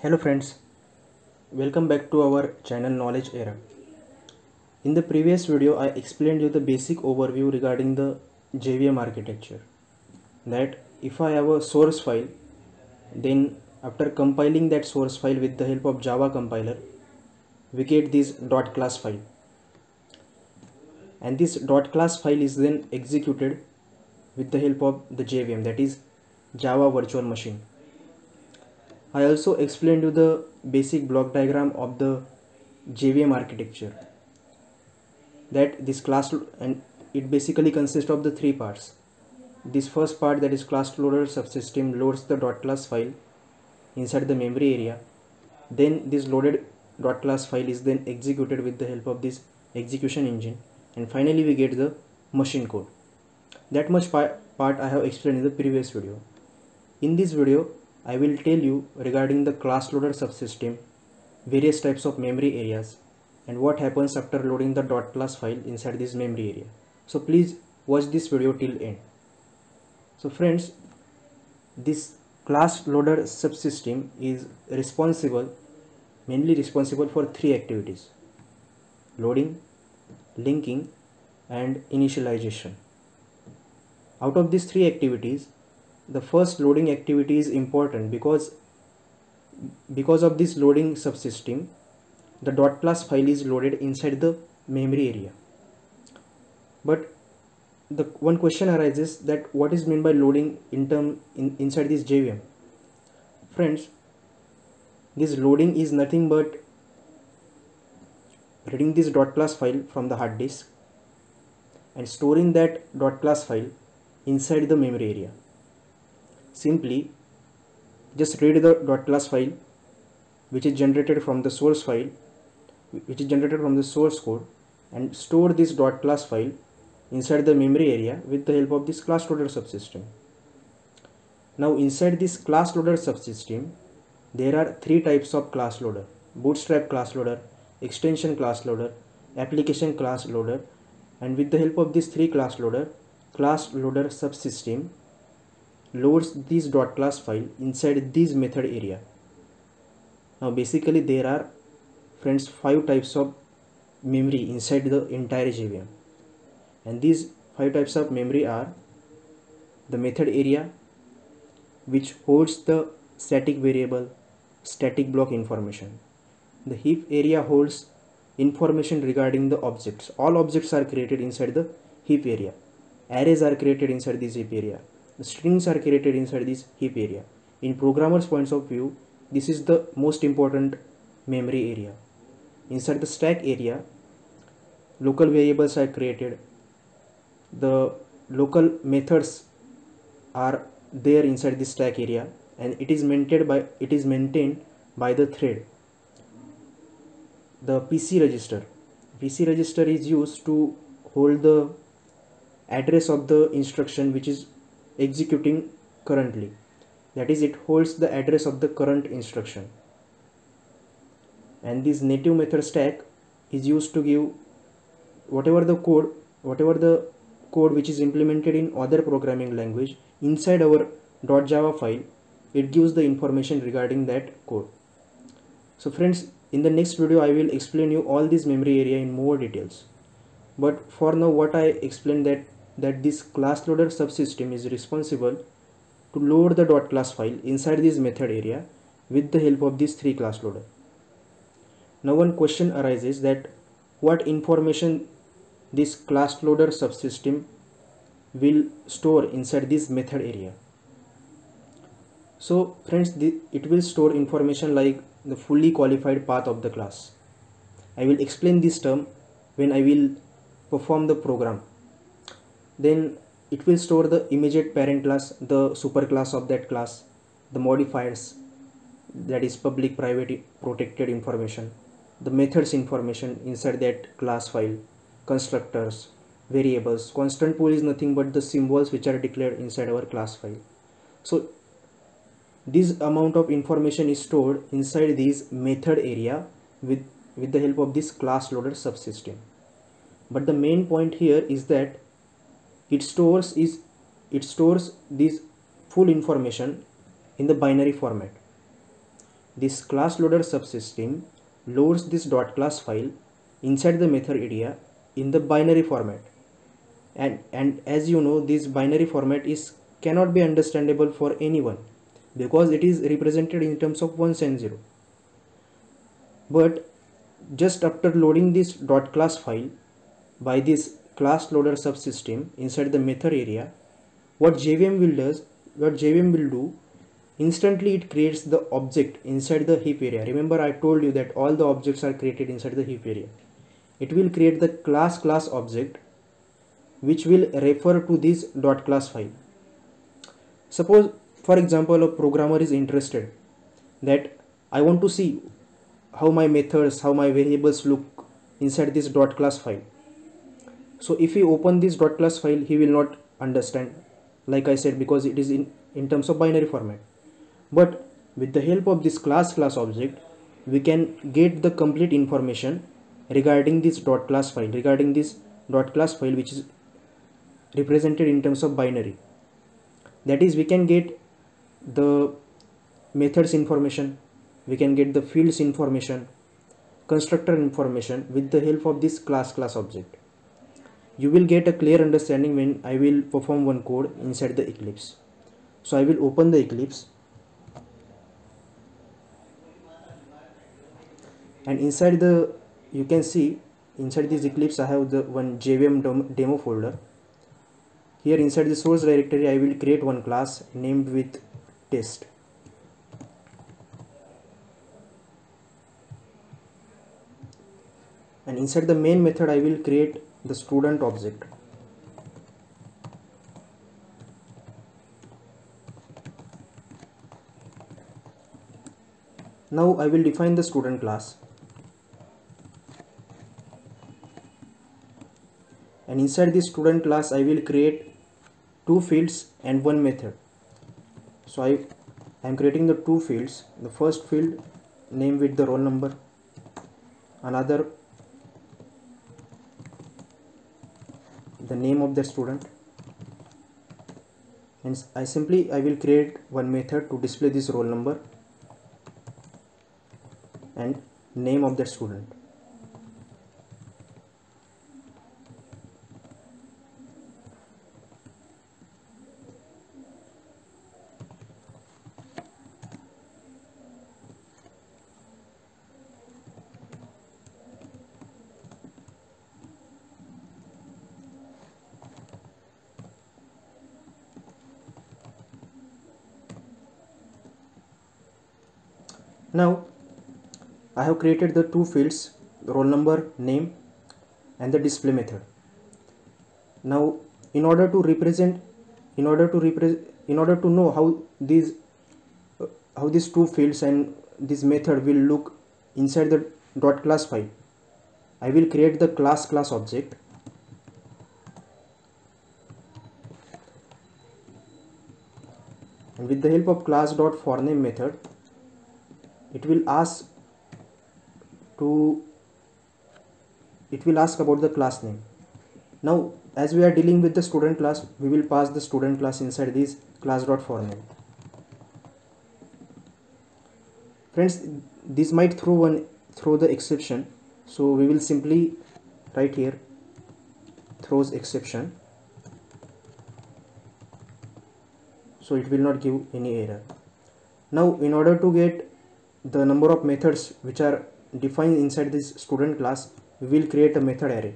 Hello friends, welcome back to our channel Knowledge Era. In the previous video I explained you the basic overview regarding the JVM architecture. That if I have a source file, then after compiling that source file with the help of Java compiler, we get this .class file. And this .class file is then executed with the help of the JVM, that is Java Virtual Machine. I also explained you the basic block diagram of the JVM architecture, that this class, and it basically consists of the three parts. This first part, that is class loader subsystem, loads the .class file inside the memory area. Then this loaded .class file is then executed with the help of this execution engine, and finally we get the machine code. That much part I have explained in the previous video. In this video I will tell you regarding the class loader subsystem, various types of memory areas, and what happens after loading the .class file inside this memory area. So please watch this video till end. So friends, this class loader subsystem is mainly responsible for three activities: loading, linking, and initialization. Out of these three activities, the first loading activity is important because of this loading subsystem, the .class file is loaded inside the memory area. But the one question arises, that what is meant by loading inside this JVM? Friends, this loading is nothing but reading this .class file from the hard disk and storing that .class file inside the memory area. Simply just read the .class file which is generated from the source file, which is generated from the source code, and store this .class file inside the memory area with the help of this class loader subsystem. Now inside this class loader subsystem, there are three types of class loader: bootstrap class loader, extension class loader, application class loader. And with the help of these three class loader subsystem loads this .class file inside this method area. Now basically there are, friends, 5 types of memory inside the entire JVM, and these 5 types of memory are: the method area, which holds the static variable, static block information; the heap area holds information regarding the objects. All objects are created inside the heap area. Arrays are created inside this heap area. The strings are created inside this heap area. In programmer's points of view, this is the most important memory area. Inside the stack area, local variables are created. The local methods are there inside the stack area, and it is maintained by the thread. The PC register is used to hold the address of the instruction which is executing currently. That is, it holds the address of the current instruction. And this native method stack is used to give whatever the code which is implemented in other programming language inside our .java file. It gives the information regarding that code. So friends, in the next video I will explain you all this memory area in more details. But for now, what I explained, that this class loader subsystem is responsible to load the .class file inside this method area with the help of these three class loader. Now one question arises, that what information this class loader subsystem will store inside this method area. So friends, it will store information like the fully qualified path of the class. I will explain this term when I will perform the program. Then it will store the immediate parent class, the superclass of that class, the modifiers, that is public, private, protected information, the methods information inside that class file, constructors, variables. Constant pool is nothing but the symbols which are declared inside our class file. So this amount of information is stored inside this method area with the help of this class loader subsystem. But the main point here is that it stores this full information in the binary format. this class loader subsystem loads this dot class file inside the method area in the binary format. And as you know, this binary format is cannot be understandable for anyone because it is represented in terms of ones and zero. But just after loading this dot class file by this class loader subsystem inside the method area, what JVM will do, instantly it creates the object inside the heap area. Remember, I told you that all the objects are created inside the heap area. It will create the class object which will refer to this dot class file. Suppose, for example, a programmer is interested that I want to see how my methods, how my variables look inside this dot class file. So if he open this dot class file, he will not understand, like I said, because it is in terms of binary format. But with the help of this class object, we can get the complete information regarding this dot class file, which is represented in terms of binary. That is, we can get the methods information, we can get the fields information, constructor information with the help of this class object. You will get a clear understanding when I will perform one code inside the Eclipse. So I will open the Eclipse, and inside the, you can see inside this Eclipse I have the one JVM demo folder. Here inside the source directory I will create one class named with test. And inside the main method I will create the student object. Now I will define the student class, and inside this student class I will create two fields and one method. So I am creating the two fields. The first field name with the roll number, another the name of the student, and I will create one method to display this roll number and name of the student. Now I have created the two fields, the roll number, name, and the display method. Now in order to know how these two fields and this method will look inside the dot class file, I will create the class object. And with the help of class.forName method, it will ask about the class name. Now as we are dealing with the student class, we will pass the student class inside this class.forName. Friends, this might throw the exception, so we will simply write here throws exception, so it will not give any error. Now in order to get the number of methods which are defined inside this student class, we will create a method array.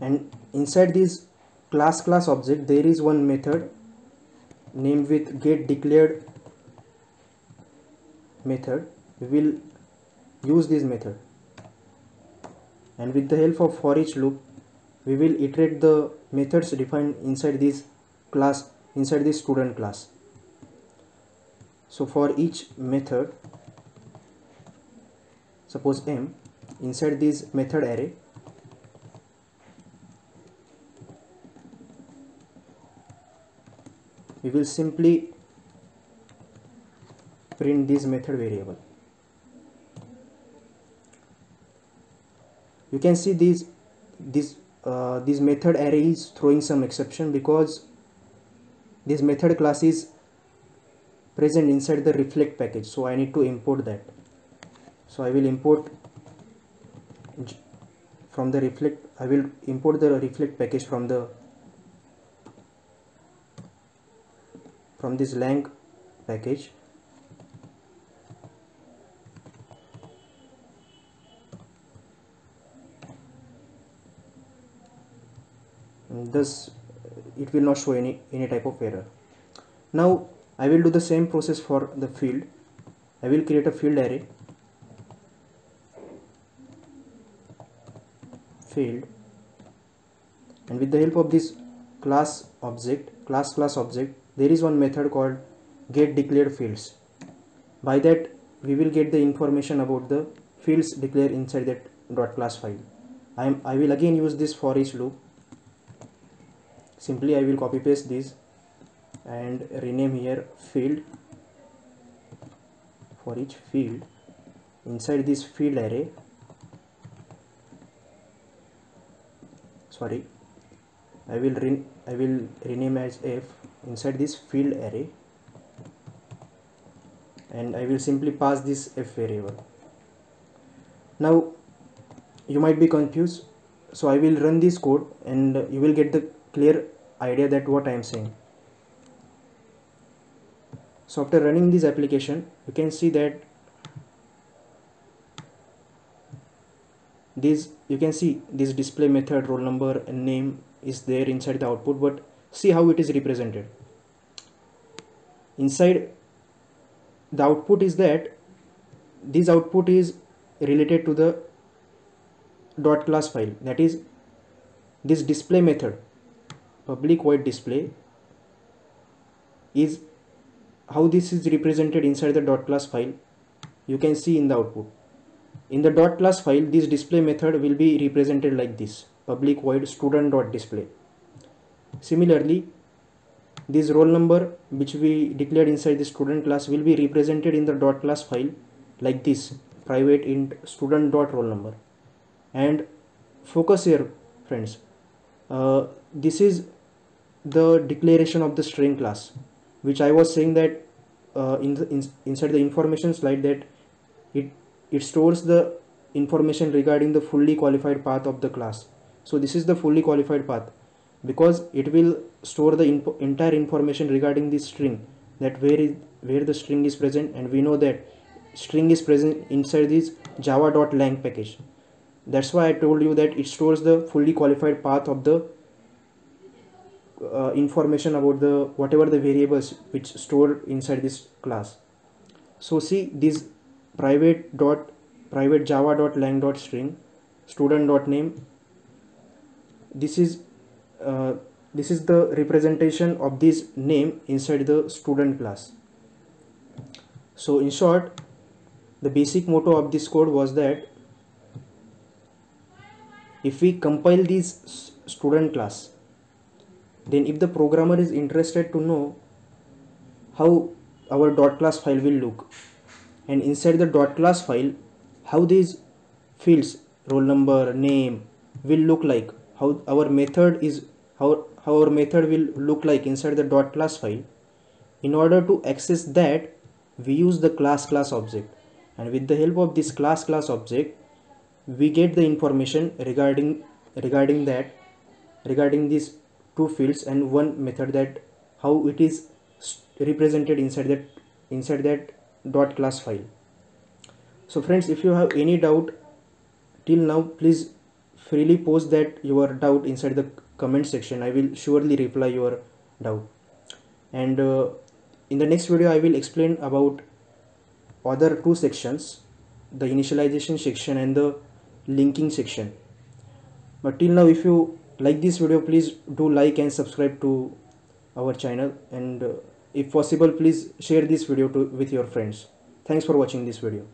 And inside this class object there is one method named with get declared method. We will use this method, and with the help of for each loop we will iterate the methods defined inside this student class. So for each method, suppose m, inside this method array we will simply print this method variable. You can see this this method array is throwing some exception because this method class is present inside the reflect package, so I need to import that. So I will import from the reflect, I will import the reflect package from this lang package. And thus it will not show any type of error. Now I will do the same process for the field. I will create a field array, field, and with the help of this class object, there is one method called get declared fields. By that we will get the information about the fields declared inside that dot class file. I will again use this for each loop. Simply I will copy paste this and rename here field. For each field inside this field array, sorry, I will rename as f inside this field array, and I will simply pass this f variable. Now you might be confused, so I will run this code and you will get the clear idea that what I am saying. So after running this application, you can see that this display method, roll number and name is there inside the output, but see how it is represented. Inside the output is that this output is related to the dot class file, that is this display method, public void display, is how this is represented inside the dot class file. You can see in the output, in the dot class file, this display method will be represented like this, public void student dot display. Similarly, this roll number which we declared inside the student class will be represented in the dot class file like this, private int student dot roll number. And focus here friends, this is the declaration of the string class, which I was saying that inside the information slide, that it stores the information regarding the fully qualified path of the class. So this is the fully qualified path because it will store the entire information regarding this string, that where the string is present, and we know that string is present inside this java.lang package. That's why I told you that it stores the fully qualified path of the information about the whatever the variables which stored inside this class. So see this private java.lang.string student.name, this is the representation of this name inside the student class. So in short, the basic motto of this code was that if we compile this student class, then if the programmer is interested to know how our dot class file will look, and inside the dot class file how these fields roll number, name will look like, how our method will look like inside the dot class file, in order to access that we use the class object, and with the help of this class object we get the information regarding these two fields and one method, that how it is represented inside that dot class file. So friends, if you have any doubt till now, please freely post that your doubt inside the comment section. I will surely reply your doubt, and in the next video I will explain about other two sections, the initialization section and the linking section. But till now, if you like this video, please do like and subscribe to our channel, and if possible please share this video with your friends. Thanks for watching this video.